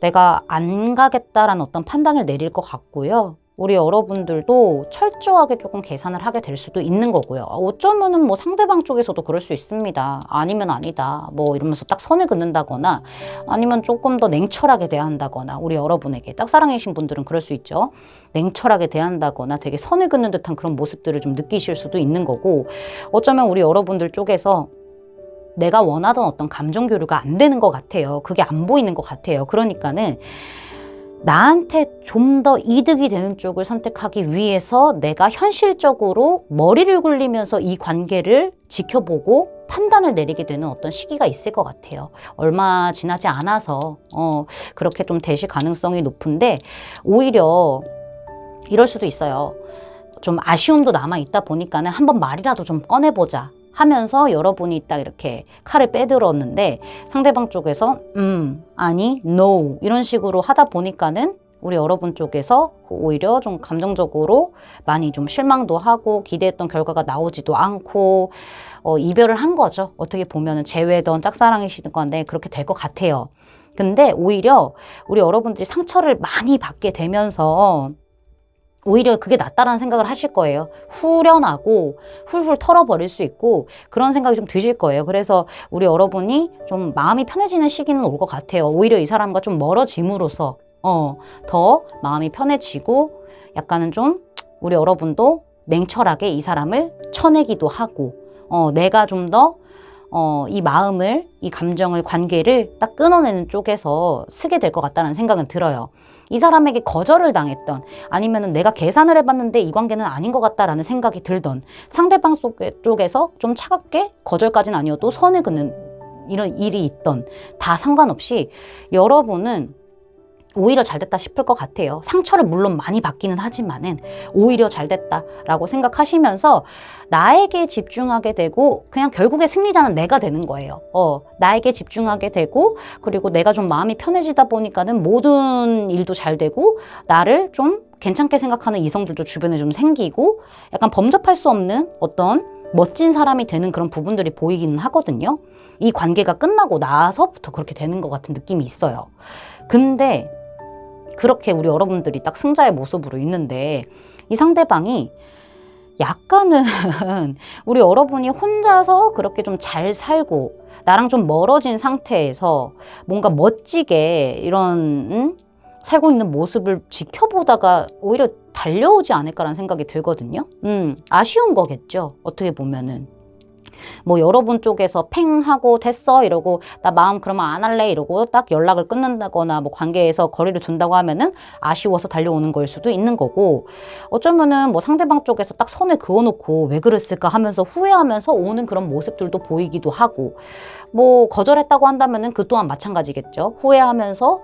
A: 내가 안 가겠다라는 어떤 판단을 내릴 것 같고요. 우리 여러분들도 철저하게 조금 계산을 하게 될 수도 있는 거고요. 어쩌면은 뭐 상대방 쪽에서도 그럴 수 있습니다. 아니면 아니다. 뭐 이러면서 딱 선을 긋는다거나 아니면 조금 더 냉철하게 대한다거나 우리 여러분에게 짝사랑이신 분들은 그럴 수 있죠. 냉철하게 대한다거나 되게 선을 긋는 듯한 그런 모습들을 좀 느끼실 수도 있는 거고 어쩌면 우리 여러분들 쪽에서 내가 원하던 어떤 감정 교류가 안 되는 것 같아요. 그게 안 보이는 것 같아요. 그러니까는 나한테 좀 더 이득이 되는 쪽을 선택하기 위해서 내가 현실적으로 머리를 굴리면서 이 관계를 지켜보고 판단을 내리게 되는 어떤 시기가 있을 것 같아요. 얼마 지나지 않아서 그렇게 좀 되실 가능성이 높은데 오히려 이럴 수도 있어요. 좀 아쉬움도 남아있다 보니까는 한번 말이라도 좀 꺼내보자 하면서 여러분이 딱 이렇게 칼을 빼들었는데 상대방 쪽에서 아니, no 이런 식으로 하다 보니까는 우리 여러분 쪽에서 오히려 좀 감정적으로 많이 좀 실망도 하고 기대했던 결과가 나오지도 않고 이별을 한 거죠. 어떻게 보면은 재회던 짝사랑이시던 건데 그렇게 될 것 같아요. 근데 오히려 우리 여러분들이 상처를 많이 받게 되면서 오히려 그게 낫다라는 생각을 하실 거예요. 후련하고 훌훌 털어버릴 수 있고 그런 생각이 좀 드실 거예요. 그래서 우리 여러분이 좀 마음이 편해지는 시기는 올 것 같아요. 오히려 이 사람과 좀 멀어짐으로써 더 마음이 편해지고 약간은 좀 우리 여러분도 냉철하게 이 사람을 쳐내기도 하고 내가 좀 더 이 마음을, 이 감정을, 관계를 딱 끊어내는 쪽에서 쓰게 될 것 같다는 생각은 들어요. 이 사람에게 거절을 당했던 아니면은 내가 계산을 해봤는데 이 관계는 아닌 것 같다라는 생각이 들던 상대방 쪽에서 좀 차갑게 거절까지는 아니어도 선을 긋는 이런 일이 있던 다 상관없이 여러분은 오히려 잘 됐다 싶을 것 같아요. 상처를 물론 많이 받기는 하지만은 오히려 잘 됐다라고 생각하시면서 나에게 집중하게 되고 그냥 결국에 승리자는 내가 되는 거예요. 나에게 집중하게 되고 그리고 내가 좀 마음이 편해지다 보니까는 모든 일도 잘 되고 나를 좀 괜찮게 생각하는 이성들도 주변에 좀 생기고 약간 범접할 수 없는 어떤 멋진 사람이 되는 그런 부분들이 보이기는 하거든요. 이 관계가 끝나고 나서부터 그렇게 되는 것 같은 느낌이 있어요. 근데 그렇게 우리 여러분들이 딱 승자의 모습으로 있는데 이 상대방이 약간은 우리 여러분이 혼자서 그렇게 좀 잘 살고 나랑 좀 멀어진 상태에서 뭔가 멋지게 이런 살고 있는 모습을 지켜보다가 오히려 달려오지 않을까라는 생각이 들거든요. 아쉬운 거겠죠. 어떻게 보면은. 뭐 여러분 쪽에서 팽 하고 됐어 이러고 나 마음 그러면 안 할래 이러고 딱 연락을 끊는다거나 뭐 관계에서 거리를 둔다고 하면은 아쉬워서 달려오는 걸 수도 있는 거고 어쩌면은 뭐 상대방 쪽에서 딱 선을 그어놓고 왜 그랬을까 하면서 후회하면서 오는 그런 모습들도 보이기도 하고 뭐 거절했다고 한다면은 그 또한 마찬가지겠죠. 후회하면서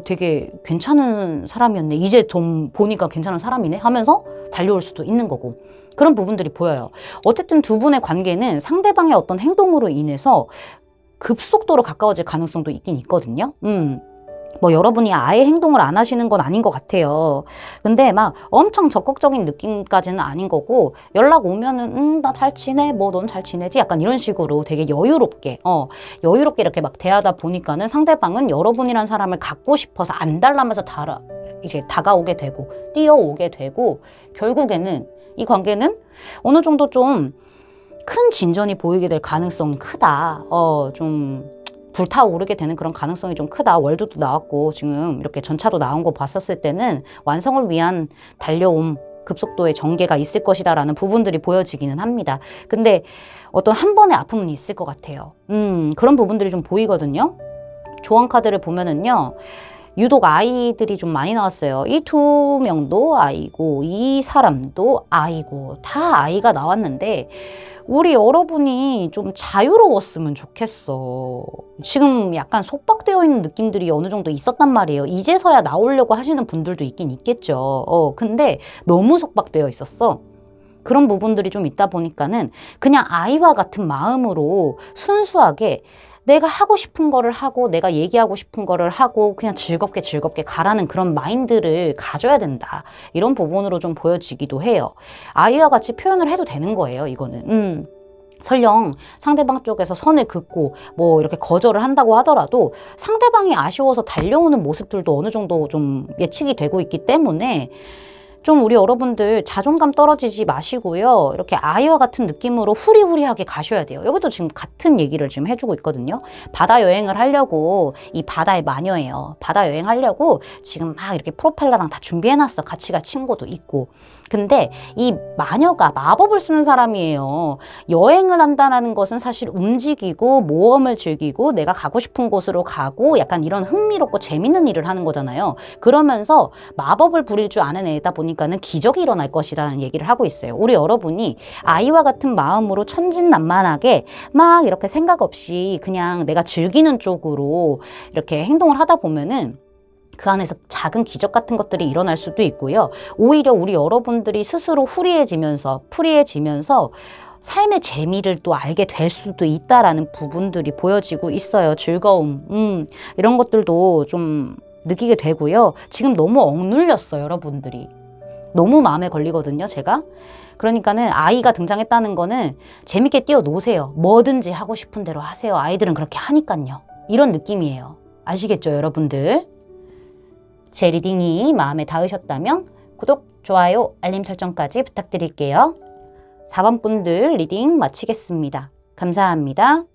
A: 되게 괜찮은 사람이었네 이제 좀 보니까 괜찮은 사람이네 하면서 달려올 수도 있는 거고 그런 부분들이 보여요. 어쨌든 두 분의 관계는 상대방의 어떤 행동으로 인해서 급속도로 가까워질 가능성도 있긴 있거든요. 뭐 여러분이 아예 행동을 안 하시는 건 아닌 것 같아요. 근데 막 엄청 적극적인 느낌까지는 아닌 거고 연락 오면은 나 잘 지내? 뭐 넌 잘 지내지? 약간 이런 식으로 되게 여유롭게 이렇게 막 대하다 보니까는 상대방은 여러분이란 사람을 갖고 싶어서 안달나면서 이제 다가오게 되고 뛰어오게 되고 결국에는 이 관계는 어느 정도 좀 큰 진전이 보이게 될 가능성이 크다. 좀 불타오르게 되는 그런 가능성이 좀 크다. 월드도 나왔고 지금 이렇게 전차도 나온 거 봤었을 때는 완성을 위한 달려옴 급속도의 전개가 있을 것이다 라는 부분들이 보여지기는 합니다. 근데 어떤 한 번의 아픔은 있을 것 같아요. 그런 부분들이 좀 보이거든요. 조언 카드를 보면은요. 유독 아이들이 좀 많이 나왔어요. 이 두 명도 아이고 이 사람도 아이고 다 아이가 나왔는데 우리 여러분이 좀 자유로웠으면 좋겠어. 지금 약간 속박되어 있는 느낌들이 어느 정도 있었단 말이에요. 이제서야 나오려고 하시는 분들도 있긴 있겠죠. 근데 너무 속박되어 있었어. 그런 부분들이 좀 있다 보니까는 그냥 아이와 같은 마음으로 순수하게 내가 하고 싶은 거를 하고 내가 얘기하고 싶은 거를 하고 그냥 즐겁게 가라는 그런 마인드를 가져야 된다. 이런 부분으로 좀 보여지기도 해요. 아이와 같이 표현을 해도 되는 거예요, 이거는. 설령 상대방 쪽에서 선을 긋고 뭐 이렇게 거절을 한다고 하더라도 상대방이 아쉬워서 달려오는 모습들도 어느 정도 좀 예측이 되고 있기 때문에 좀 우리 여러분들 자존감 떨어지지 마시고요. 이렇게 아이와 같은 느낌으로 후리후리하게 가셔야 돼요. 여기도 지금 같은 얘기를 지금 해주고 있거든요. 바다 여행을 하려고, 이 바다의 마녀예요. 바다 여행 하려고 지금 막 이렇게 프로펠러랑 다 준비해놨어. 같이 갈 친구도 있고. 근데 이 마녀가 마법을 쓰는 사람이에요. 여행을 한다는 것은 사실 움직이고 모험을 즐기고 내가 가고 싶은 곳으로 가고 약간 이런 흥미롭고 재밌는 일을 하는 거잖아요. 그러면서 마법을 부릴 줄 아는 애다 보니까는 기적이 일어날 것이라는 얘기를 하고 있어요. 우리 여러분이 아이와 같은 마음으로 천진난만하게 막 이렇게 생각 없이 그냥 내가 즐기는 쪽으로 이렇게 행동을 하다 보면은 그 안에서 작은 기적 같은 것들이 일어날 수도 있고요. 오히려 우리 여러분들이 스스로 후리해지면서 프리해지면서 삶의 재미를 또 알게 될 수도 있다라는 부분들이 보여지고 있어요. 즐거움, 이런 것들도 좀 느끼게 되고요. 지금 너무 억눌렸어요, 여러분들이. 너무 마음에 걸리거든요, 제가. 그러니까는 아이가 등장했다는 거는 재밌게 뛰어노세요. 뭐든지 하고 싶은 대로 하세요. 아이들은 그렇게 하니까요. 이런 느낌이에요. 아시겠죠, 여러분들? 제 리딩이 마음에 닿으셨다면 구독, 좋아요, 알림 설정까지 부탁드릴게요. 4번 분들 리딩 마치겠습니다. 감사합니다.